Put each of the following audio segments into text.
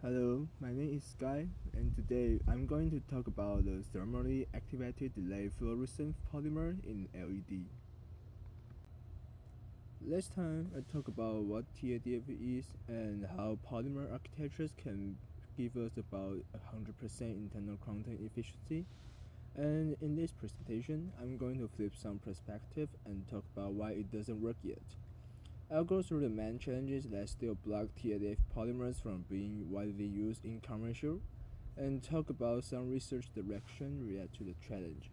Hello, my name is Sky, and today I'm going to talk about the thermally activated delay fluorescent polymer in LED. Last time I talked about what TADF is and how polymer architectures can give us about 100% internal quantum efficiency. And in this presentation, I'm going to flip some perspective and talk about why it doesn't work yet. I'll go through the main challenges that still block TADF polymers from being widely used in commercial, and talk about some research direction related to the challenge.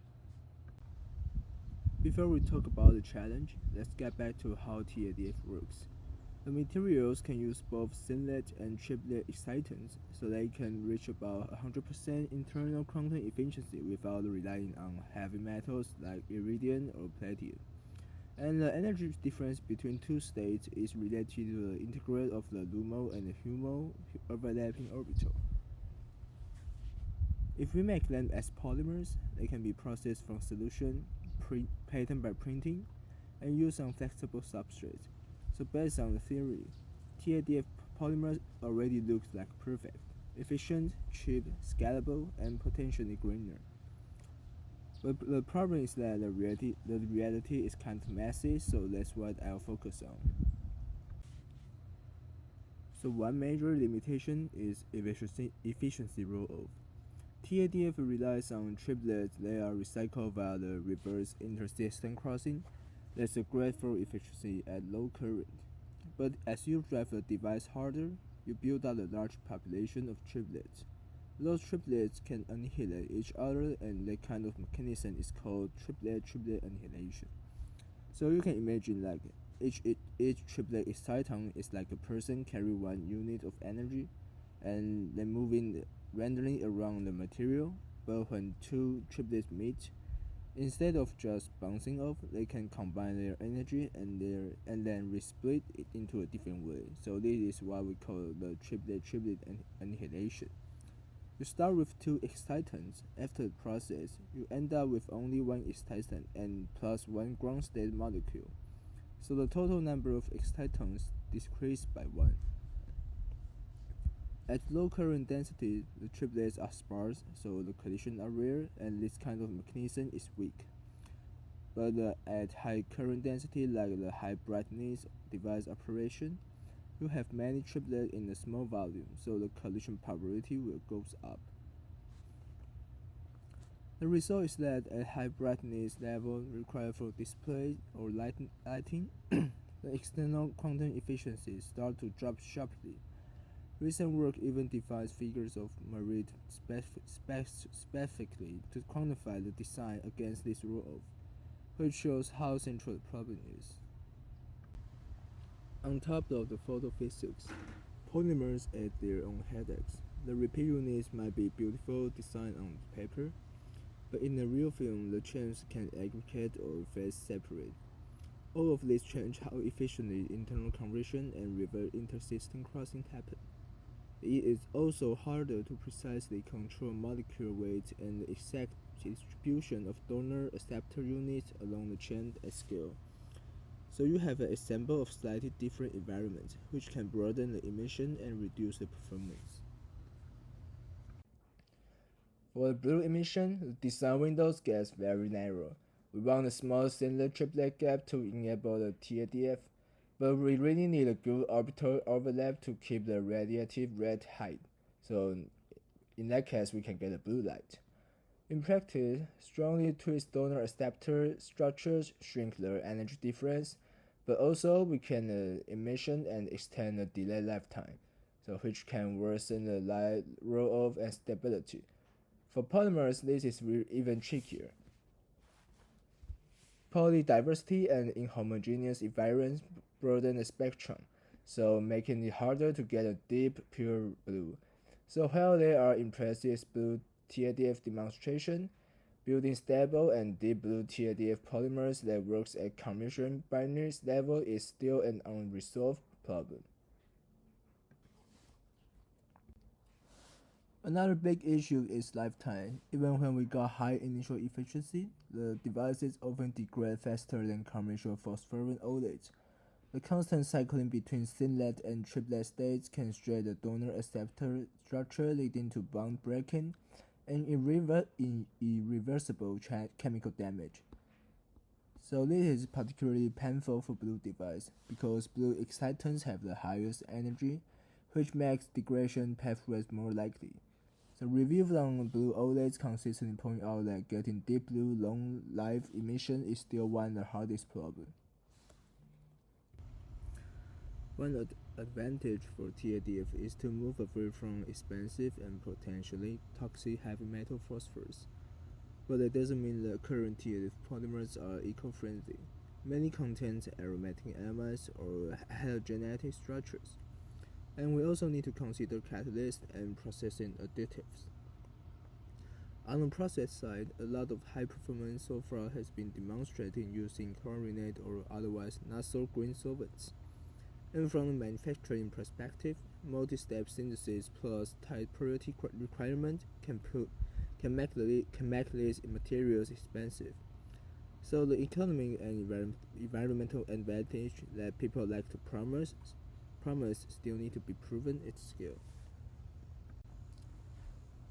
Before we talk about the challenge, let's get back to how TADF works. The materials can use both singlet and triplet excitants, so they can reach about 100% internal quantum efficiency without relying on heavy metals like iridium or platinum. And the energy difference between two states is related to the integral of the LUMO and the HUMO overlapping orbital. If we make them as polymers, they can be processed from solution, pattern by printing, and use on flexible substrates. So based on the theory, TADF polymers already looks like perfect, efficient, cheap, scalable, and potentially greener. But the problem is that the reality is kind of messy, so that's what I'll focus on. So one major limitation is efficiency roll-off. TADF relies on triplets that are recycled via the reverse intersystem crossing. That's a great for efficiency at low current. But as you drive the device harder, you build up a large population of triplets. Those triplets can annihilate each other, and that kind of mechanism is called triplet-triplet annihilation. So you can imagine like each triplet exciton is like a person carrying one unit of energy, and then moving randomly around the material. But when two triplets meet, instead of just bouncing off, they can combine their energy and then resplit it into a different way. So this is what we call the triplet-triplet annihilation. You start with two excitants. After the process, you end up with only one excitant and plus one ground state molecule. So the total number of excitons decreased by 1. At low current density, the triplets are sparse, so the collisions are rare, and this kind of mechanism is weak. But at high current density, like the high brightness device operation, you have many triplets in a small volume, so the collision probability will go up. The result is that at high brightness level required for display or lighting, the external quantum efficiency starts to drop sharply. Recent work even defines figures of merit specifically to quantify the design against this roll-off, which shows how central the problem is. On top of the photophysics, polymers add their own headaches. The repeat units might be beautiful design on paper, but in the real film, the chains can aggregate or phase separate. All of this change how efficiently internal conversion and reverse intersystem crossing happen. It is also harder to precisely control molecule weight and the exact distribution of donor-acceptor units along the chain at scale. So you have an example of slightly different environments, which can broaden the emission and reduce the performance. For the blue emission, the design windows gets very narrow. We want a small single triplet gap to enable the TADF, but we really need a good orbital overlap to keep the radiative red height. So in that case, we can get a blue light. In practice, strongly twist donor acceptor structures shrink the energy difference, but also we can emission and extend the delay lifetime, so which can worsen the light roll-off and stability. For polymers, this is even trickier. Polydiversity and inhomogeneous environments broaden the spectrum, so making it harder to get a deep, pure blue. So while there are impressive blue TADF demonstration, building stable and deep blue TADF polymers that works at commercial binaries level is still an unresolved problem. Another big issue is lifetime. Even when we got high initial efficiency, the devices often degrade faster than commercial phosphorescent OLEDs. The constant cycling between singlet and triplet states can strain the donor-acceptor structure, leading to bond breaking and irreversible chemical damage. So this is particularly painful for blue devices because blue excitants have the highest energy, which makes degradation pathways more likely. So reviews on blue OLEDs consistently point out that getting deep blue long-life emission is still one of the hardest problems. One advantage for TADF is to move away from expensive and potentially toxic heavy metal phosphors. But that doesn't mean the current TADF polymers are eco-friendly. Many contain aromatic amines or halogenetic structures. And we also need to consider catalysts and processing additives. On the process side, a lot of high-performance so far has been demonstrated using chlorinate or otherwise not-so-green solvents. And from the manufacturing perspective, multi-step synthesis plus tight purity requirement can make these materials expensive. So the economic and environmental advantage that people like to promise still need to be proven at scale.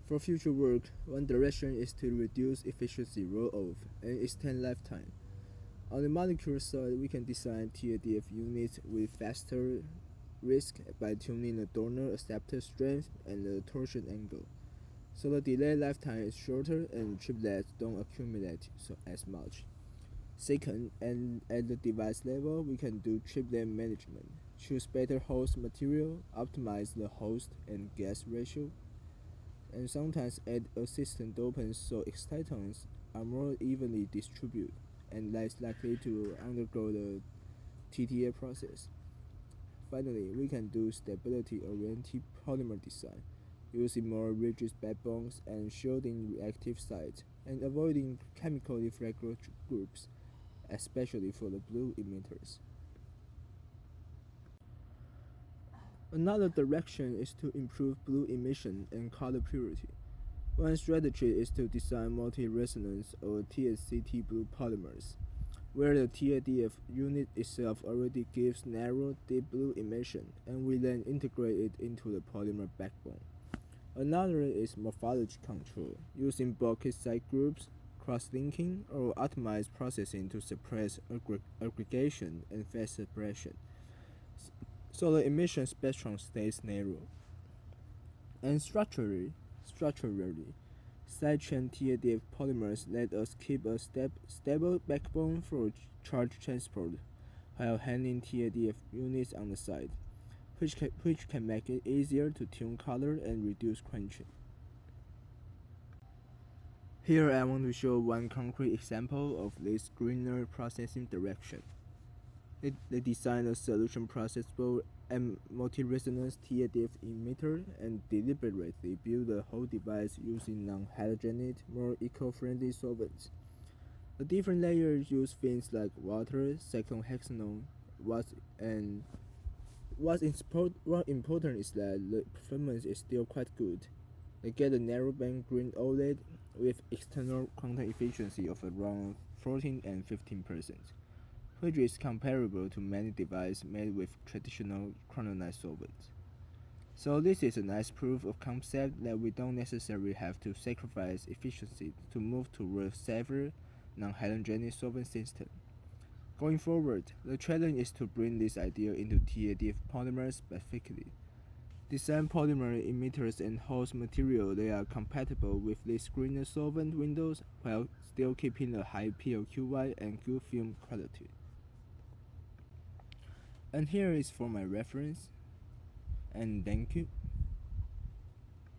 For future work, one direction is to reduce efficiency roll-off and extend lifetime. On the molecular side, we can design TADF units with faster risk by tuning the donor acceptor strength and the torsion angle. So the delay lifetime is shorter and triplets don't accumulate as much. Second, and at the device level, we can do triplet management. Choose better host material, optimize the host and gas ratio, and sometimes add assistant dopants so excitons are more evenly distributed and less likely to undergo the TTA process. Finally, we can do stability-oriented polymer design, using more rigid backbones and shielding reactive sites, and avoiding chemically fragile groups, especially for the blue emitters. Another direction is to improve blue emission and color purity. One strategy is to design multi-resonance or TSCT blue polymers, where the TADF unit itself already gives narrow, deep blue emission, and we then integrate it into the polymer backbone. Another is morphology control, using bulky side groups, cross-linking, or optimized processing to suppress aggregation and phase separation, so the emission spectrum stays narrow. And structurally, sidechain TADF polymers let us keep a stable backbone for charge transport, while handling TADF units on the side, which can make it easier to tune color and reduce quenching. Here I want to show one concrete example of this greener processing direction. They designed a solution processable and multi-resonance TADF emitter and deliberately built the whole device using non-halogenate, more eco-friendly solvents. The different layers use things like water, cyclohexanol, what's important is that the performance is still quite good. They get a narrowband green OLED with external quantum efficiency of around 14 and 15%, which is comparable to many devices made with traditional chrononite solvents. So this is a nice proof of concept that we don't necessarily have to sacrifice efficiency to move toward a safer, non-halogenic solvent system. Going forward, the challenge is to bring this idea into TADF polymers specifically. Design polymer emitters and host material that are compatible with these greener solvent windows while still keeping a high PLQY and good film quality. And here is for my reference, and thank you.